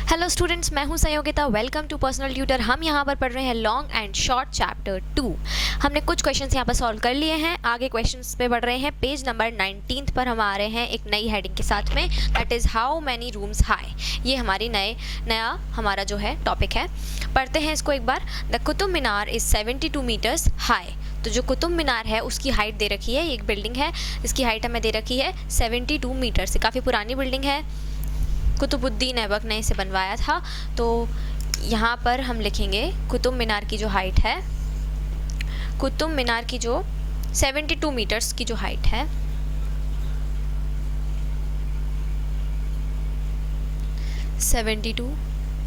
Hello students, मैं हूं Sanyogita. Welcome to personal tutor. हम यहां पर पढ़ रहे हैं लॉन्ग एंड शॉर्ट चैप्टर 2। हमने कुछ क्वेश्चंस यहां पर सॉल्व कर लिए हैं। आगे क्वेश्चंस पे बढ़ रहे हैं। पेज नंबर 19 पर हम आ रहे हैं एक नई हेडिंग के साथ में, that is how many rooms high. ये हमारी नया हमारा जो है टॉपिक है। पढ़ते हैं इसको एक बार। The Qutub Minar is 72 metres high. तो जो कुतुब मीनार है उसकी हाइट दे रखी है, एक बिल्डिंग है, इसकी हाइट हमें दे रखी है 72 मीटर से। काफ़ी पुरानी बिल्डिंग है, कुतुबुद्दीन ऐबक ने इसे बनवाया था। तो यहाँ पर हम लिखेंगे कुतुब मीनार की जो हाइट है, कुतुब मीनार की जो 72 मीटर्स की जो हाइट है, 72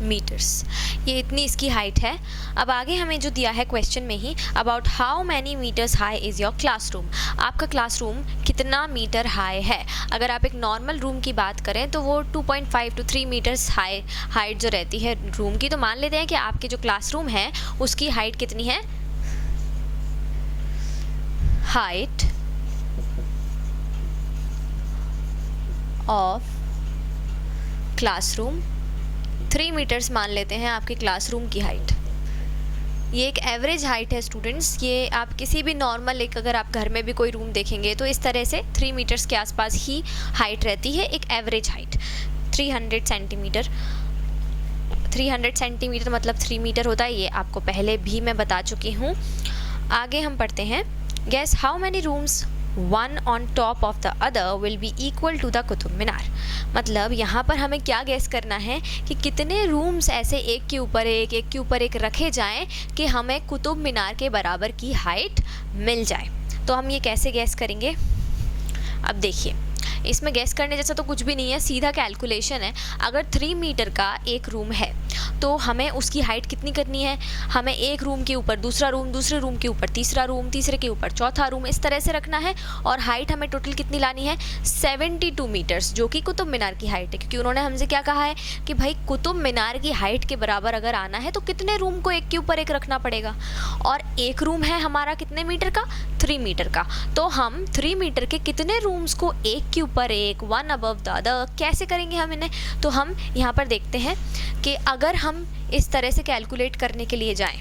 मीटर्स, ये इतनी इसकी हाइट है। अब आगे हमें जो दिया है क्वेश्चन में ही, about how many metres high is your classroom. आपका क्लासरूम कितना मीटर हाई है। अगर आप एक नॉर्मल रूम की बात करें तो वो 2.5 to 3 मीटर्स हाइट जो रहती है रूम की। तो मान लेते हैं कि आपके जो क्लासरूम है उसकी हाइट कितनी है, हाइट ऑफ क्लासरूम 3 मीटर्स मान लेते हैं आपके क्लासरूम की हाइट। ये एक एवरेज हाइट है स्टूडेंट्स। ये आप किसी भी नॉर्मल एक अगर आप घर में भी कोई रूम देखेंगे तो इस तरह से 3 मीटर्स के आसपास ही हाइट रहती है, एक एवरेज हाइट। 300 सेंटीमीटर, 300 सेंटीमीटर मतलब 3 मीटर होता है, ये आपको पहले भी मैं बता चुकी हूँ। आगे हम पढ़ते हैं। Guess how many rooms one on top of the other will be equal to the Qutub Minar. मतलब यहाँ पर हमें क्या गैस करना है कि कितने रूम्स ऐसे एक के ऊपर एक रखे जाएं कि हमें कुतुब मीनार के बराबर की हाइट मिल जाए। तो हम ये कैसे गैस करेंगे, अब देखिए। इसमें गैस करने जैसा तो कुछ भी नहीं है, सीधा कैलकुलेशन है। अगर 3 मीटर का एक रूम है तो हमें उसकी हाइट कितनी करनी है, हमें एक रूम के ऊपर दूसरा रूम, दूसरे रूम के ऊपर तीसरा रूम, तीसरे के ऊपर चौथा रूम, इस तरह से रखना है। और हाइट हमें टोटल कितनी लानी है, 72 मीटर्स, जो कि कुतुब मीनार की हाइट है। क्योंकि उन्होंने हमसे क्या कहा है कि भाई कुतुब मीनार की हाइट के बराबर अगर आना है तो कितने रूम को एक के ऊपर एक रखना पड़ेगा। और एक रूम है हमारा कितने मीटर का, 3 मीटर का। तो हम 3 मीटर के कितने रूम्स को एक के ऊपर एक, वन अबव द अदर, कैसे करेंगे हम इन्हें। तो हम यहाँ पर देखते हैं कि अगर हम इस तरह से कैलकुलेट करने के लिए जाएं,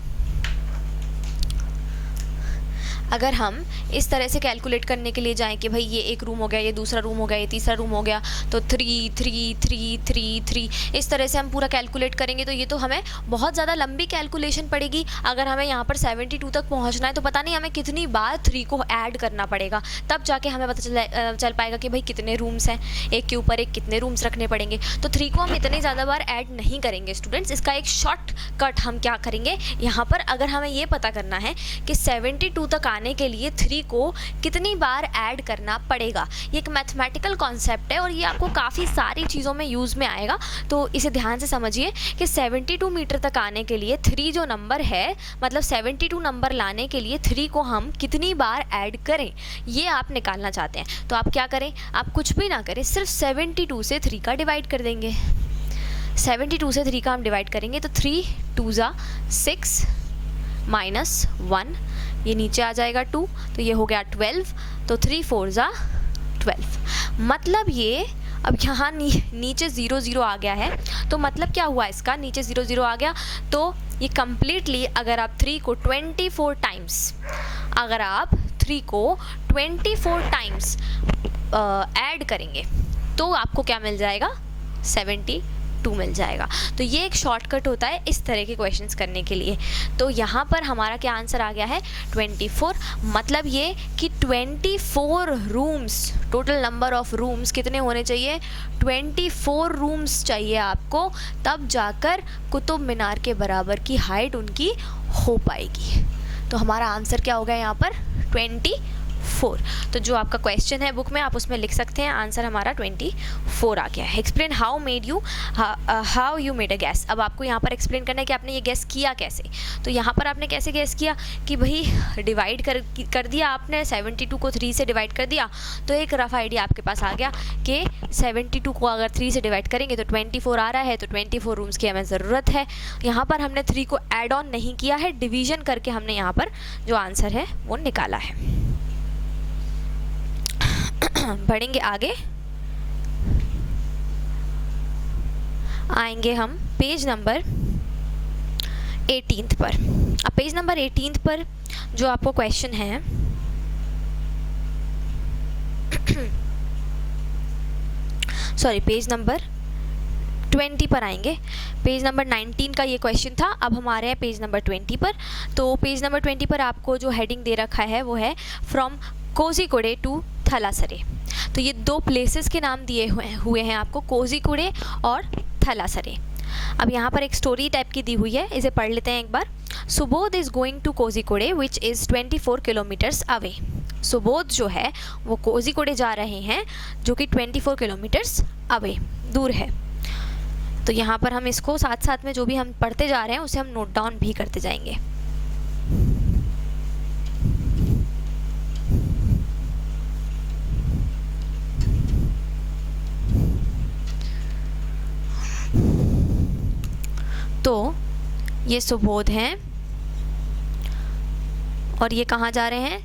अगर हम इस तरह से कैलकुलेट करने के लिए जाएं कि भाई ये एक रूम हो गया, ये दूसरा रूम हो गया, ये तीसरा रूम हो गया, तो 3 3 3 3 3 इस तरह से हम पूरा कैलकुलेट करेंगे तो ये तो हमें बहुत ज़्यादा लंबी कैलकुलेशन पड़ेगी। अगर हमें यहाँ पर 72 तक पहुँचना है तो पता नहीं हमें कितनी बार 3 को ऐड करना पड़ेगा, तब जाके हमें पता चल पाएगा कि भाई कितने रूम्स हैं, एक के ऊपर एक कितने रूम्स रखने पड़ेंगे। तो 3 को हम इतनी ज़्यादा बार ऐड नहीं करेंगे स्टूडेंट्स। इसका एक शॉर्ट कट हम क्या करेंगे यहाँ पर, अगर हमें ये पता करना है कि 72 तक आने के लिए 3 को कितनी बार ऐड करना पड़ेगा। ये एक मैथमेटिकल कॉन्सेप्ट है और ये आपको काफ़ी सारी चीज़ों में यूज़ में आएगा। तो इसे ध्यान से समझिए कि 72 मीटर तक आने के लिए 3 जो नंबर है, मतलब 72 नंबर लाने के लिए 3 को हम कितनी बार ऐड करें, ये आप निकालना चाहते हैं। तो आप क्या करें, आप कुछ भी ना करें, सिर्फ 72 से 3 का डिवाइड कर देंगे। 72 से 3 का हम डिवाइड करेंगे तो 3 2 ज़ा 6 माइनस 1, ये नीचे आ जाएगा 2, तो ये हो गया 12, तो 3 4 ज़ा 12। मतलब ये अब यहाँ नीचे 0 0 आ गया है, तो मतलब क्या हुआ इसका, नीचे 0 0 आ गया। तो ये कम्प्लीटली अगर आप 3 को 24 टाइम्स, अगर आप 3 को 24 टाइम्स ऐड करेंगे तो आपको क्या मिल जाएगा, 72 मिल जाएगा। तो ये एक शॉर्टकट होता है इस तरह के क्वेश्चंस करने के लिए। तो यहाँ पर हमारा क्या आंसर आ गया है, 24। मतलब ये कि 24 rooms, total number of rooms कितने होने चाहिए, 24 रूम्स चाहिए आपको, तब जाकर कुतुब मीनार के बराबर की हाइट उनकी हो पाएगी। तो हमारा आंसर क्या होगा यहाँ पर, 24। तो जो आपका क्वेश्चन है बुक में आप उसमें लिख सकते हैं, आंसर हमारा 24 आ गया है। Explain how you made a gas. अब आपको यहाँ पर एक्सप्लेन करना है कि आपने ये गैस किया कैसे। तो यहाँ पर आपने कैसे गैस किया कि भाई डिवाइड कर दिया आपने, 72 को 3 से डिवाइड कर दिया, तो एक रफ आइडिया आपके पास आ गया कि 72 को अगर 3 से डिवाइड करेंगे तो 24 आ रहा है, तो 24 रूम्स की हमें ज़रूरत है। यहाँ पर हमने 3 को ऐड ऑन नहीं किया है, डिवीजन करके हमने यहाँ पर जो आंसर है वो निकाला है। बढ़ेंगे आगे। आएंगे हम पेज नंबर 18 पर। अब पेज नंबर 18 पर जो आपको क्वेश्चन है सॉरी पेज नंबर 20 पर आएंगे। पेज नंबर 19 का ये क्वेश्चन था, अब हम आ रहे हैं पेज नंबर 20 पर। तो पेज नंबर 20 पर आपको जो हेडिंग दे रखा है वो है फ्रॉम कोझिकोडे टू थलासरे। तो ये दो प्लेसेस के नाम दिए हुए हैं आपको, कोझिकोडे और थलासरे। अब यहाँ पर एक स्टोरी टाइप की दी हुई है, इसे पढ़ लेते हैं एक बार। Subodh is going to Kozhikode which is 24 kilometres away. Subodh जो है वो कोझिकोडे जा रहे हैं जो कि 24 किलोमीटर्स अवे, दूर है। तो यहाँ पर हम इसको साथ साथ में जो भी हम पढ़ते जा रहे हैं उसे हम नोट डाउन भी करते जाएंगे। तो ये सुबोध हैं और ये कहाँ जा रहे हैं?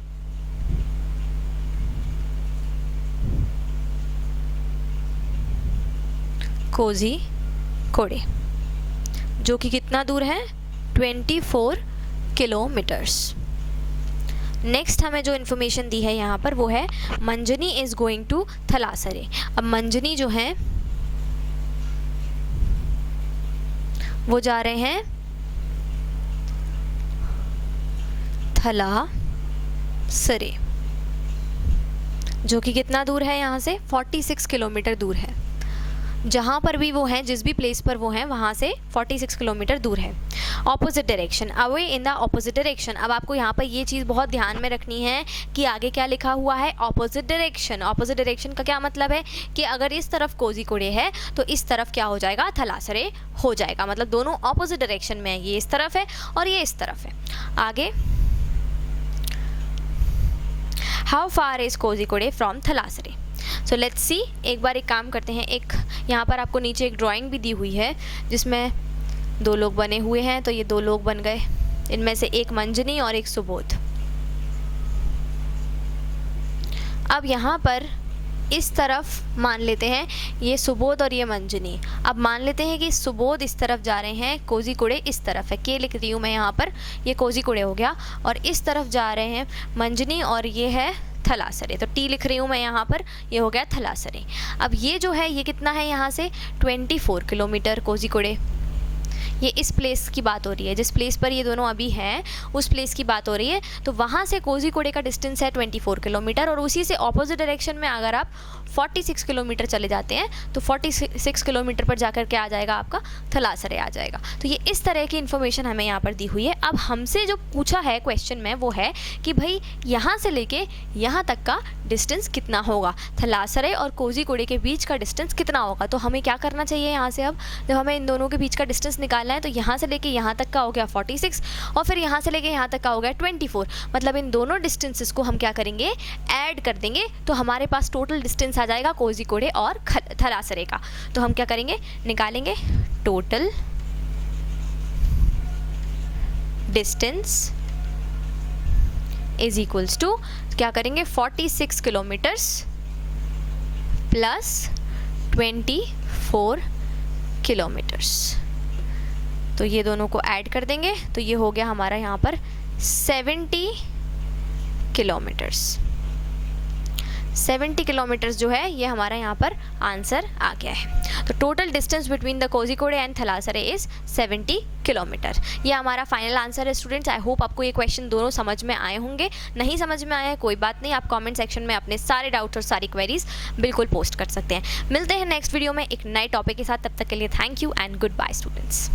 कोझिकोडे, जो कि कितना दूर है? 24 किलोमीटर्स। नेक्स्ट हमें जो इन्फॉर्मेशन दी है यहाँ पर वो है मंजनी इज गोइंग टू थलासरे। अब मंजनी जो है वो जा रहे हैं थलासरे, जो कि कितना दूर है यहाँ से? 46 किलोमीटर दूर है। जहाँ पर भी वो हैं, जिस भी प्लेस पर वो हैं, वहाँ से 46 किलोमीटर दूर है। Opposite direction, away in the opposite direction. अब आपको यहाँ पर ये चीज़ बहुत ध्यान में रखनी है कि आगे क्या लिखा हुआ है? Opposite direction. ऑपोजिट डायरेक्शन का क्या मतलब है कि अगर इस तरफ कोझिकोडे है तो इस तरफ क्या हो जाएगा? थलासरे हो जाएगा। मतलब दोनों ऑपोजिट डायरेक्शन में है, ये इस तरफ है और ये इस तरफ है। आगे, how far is Kozhikode from Thalassery? So let's see, एक बार एक काम करते हैं। एक यहाँ पर आपको नीचे एक ड्राइंग भी दी हुई है जिसमें दो लोग बने हुए हैं। तो ये दो लोग बन गए, इनमें से एक मंजनी और एक सुबोध। अब यहाँ पर इस तरफ मान लेते हैं ये सुबोध और ये मंजनी। अब मान लेते हैं कि सुबोध इस तरफ जा रहे हैं, कोझिकोडे इस तरफ है। के लिख रही हूँ मैं यहाँ पर, ये कोझिकोडे हो गया। और इस तरफ जा रहे हैं मंजनी और ये है थलासरे। तो टी लिख रही हूँ मैं यहाँ पर, ये हो गया थलासरे। अब ये जो है ये कितना है यहाँ से? 24 किलोमीटर कोझिकोडे। ये इस प्लेस की बात हो रही है, जिस प्लेस पर ये दोनों अभी हैं उस प्लेस की बात हो रही है। तो वहाँ से कोझिकोडे का डिस्टेंस है 24 किलोमीटर और उसी से ऑपोजिट डायरेक्शन में अगर आप 46 किलोमीटर चले जाते हैं तो 46 किलोमीटर पर जाकर के आ जाएगा आपका थलासरे आ जाएगा। तो ये इस तरह की इन्फॉर्मेशन हमें यहाँ पर दी हुई है। अब हमसे जो पूछा है क्वेश्चन में वो है कि भाई यहाँ से लेके यहाँ तक का डिस्टेंस कितना होगा, थलासरे और कोझिकोडे के बीच का डिस्टेंस कितना होगा। तो हमें क्या करना चाहिए यहाँ से? अब जब हमें इन दोनों के बीच का डिस्टेंस निकालना है तो यहाँ से लेके यहाँ तक का हो गया 46 और फिर यहाँ से लेके यहाँ तक का हो गया 24। मतलब इन दोनों डिस्टेंसेस को हम क्या करेंगे? ऐड कर देंगे। तो हमारे पास टोटल डिस्टेंस आ जाएगा कोझिकोडे और थलासरे का। तो हम क्या करेंगे? निकालेंगे total distance is equals to, क्या करेंगे? 46 किलोमीटर्स प्लस 24 किलोमीटर्स। तो ये दोनों को ऐड कर देंगे तो ये हो गया हमारा यहाँ पर 70 किलोमीटर्स। 70 किलोमीटर्स जो है ये हमारा यहाँ पर आंसर आ गया है। तो total distance between the Kozhikode and Thalassery is 70 kilometre. ये हमारा फाइनल आंसर है स्टूडेंट्स। आई होप आपको ये क्वेश्चन दोनों समझ में आए होंगे। नहीं समझ में आया है कोई बात नहीं, आप कमेंट सेक्शन में अपने सारे डाउट्स और सारी क्वेरीज बिल्कुल पोस्ट कर सकते हैं। मिलते हैं नेक्स्ट वीडियो में एक नए टॉपिक के साथ, तब तक के लिए thank you and goodbye students.